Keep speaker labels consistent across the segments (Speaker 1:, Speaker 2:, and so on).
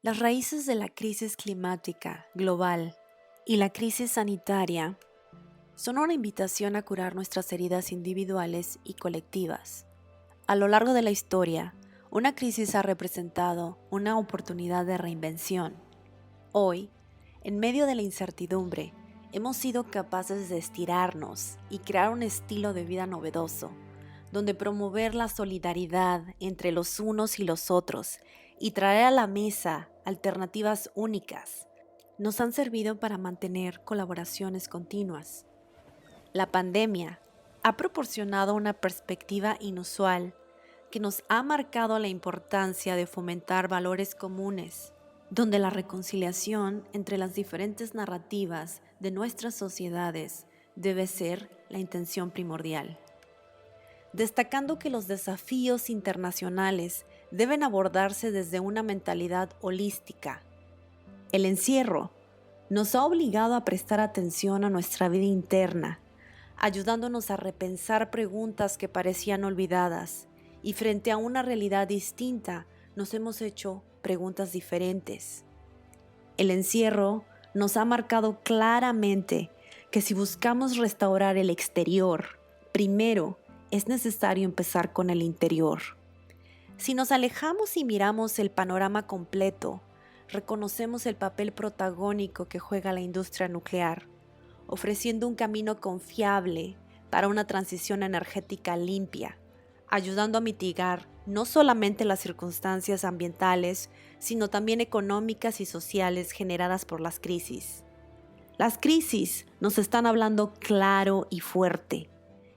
Speaker 1: Las raíces de la crisis climática global y la crisis sanitaria son una invitación a curar nuestras heridas individuales y colectivas. A lo largo de la historia, una crisis ha representado una oportunidad de reinvención. Hoy, en medio de la incertidumbre, hemos sido capaces de estirarnos y crear un estilo de vida novedoso, donde promover la solidaridad entre los unos y los otros y traer a la mesa alternativas únicas nos han servido para mantener colaboraciones continuas. La pandemia ha proporcionado una perspectiva inusual que nos ha marcado la importancia de fomentar valores comunes, donde la reconciliación entre las diferentes narrativas de nuestras sociedades debe ser la intención primordial. Destacando que los desafíos internacionales deben abordarse desde una mentalidad holística. El encierro nos ha obligado a prestar atención a nuestra vida interna, ayudándonos a repensar preguntas que parecían olvidadas, y frente a una realidad distinta nos hemos hecho preguntas diferentes. El encierro nos ha marcado claramente que si buscamos restaurar el exterior, primero es necesario empezar con el interior. Si nos alejamos y miramos el panorama completo, reconocemos el papel protagónico que juega la industria nuclear, ofreciendo un camino confiable para una transición energética limpia, ayudando a mitigar no solamente las circunstancias ambientales, sino también económicas y sociales generadas por las crisis. Las crisis nos están hablando claro y fuerte,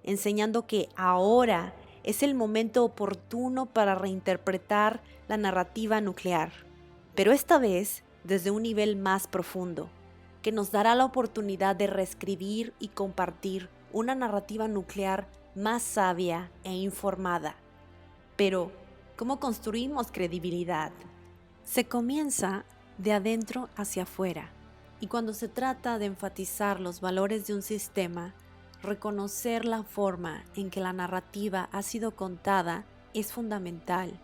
Speaker 1: enseñando que ahora es el momento oportuno para reinterpretar la narrativa nuclear, pero esta vez desde un nivel más profundo, que nos dará la oportunidad de reescribir y compartir una narrativa nuclear más sabia e informada. Pero, ¿cómo construimos credibilidad? Se comienza de adentro hacia afuera, y cuando se trata de enfatizar los valores de un sistema, reconocer la forma en que la narrativa ha sido contada es fundamental,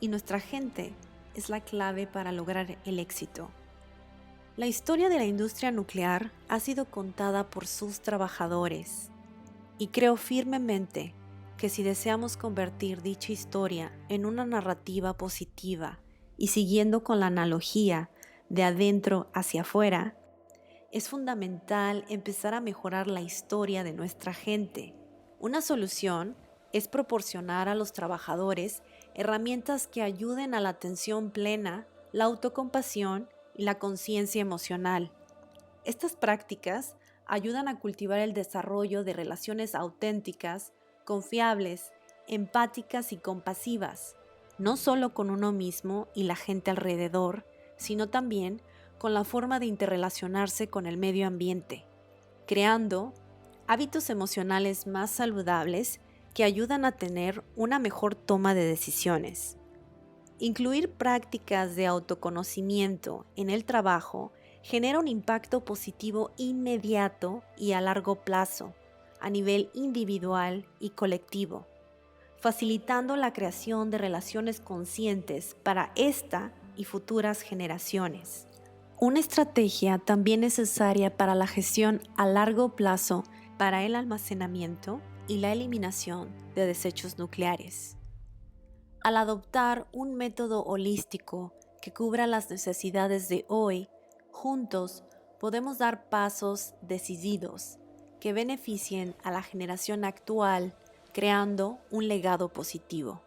Speaker 1: y nuestra gente es la clave para lograr el éxito. La historia de la industria nuclear ha sido contada por sus trabajadores, y creo firmemente que si deseamos convertir dicha historia en una narrativa positiva y siguiendo con la analogía de adentro hacia afuera, es fundamental empezar a mejorar la historia de nuestra gente. Una solución es proporcionar a los trabajadores herramientas que ayuden a la atención plena, la autocompasión y la conciencia emocional. Estas prácticas ayudan a cultivar el desarrollo de relaciones auténticas, confiables, empáticas y compasivas, no solo con uno mismo y la gente alrededor, sino también con la forma de interrelacionarse con el medio ambiente, creando hábitos emocionales más saludables que ayudan a tener una mejor toma de decisiones. Incluir prácticas de autoconocimiento en el trabajo genera un impacto positivo inmediato y a largo plazo, a nivel individual y colectivo, facilitando la creación de relaciones conscientes para esta y futuras generaciones. Una estrategia también necesaria para la gestión a largo plazo para el almacenamiento y la eliminación de desechos nucleares. Al adoptar un método holístico que cubra las necesidades de hoy, juntos podemos dar pasos decididos que beneficien a la generación actual, creando un legado positivo.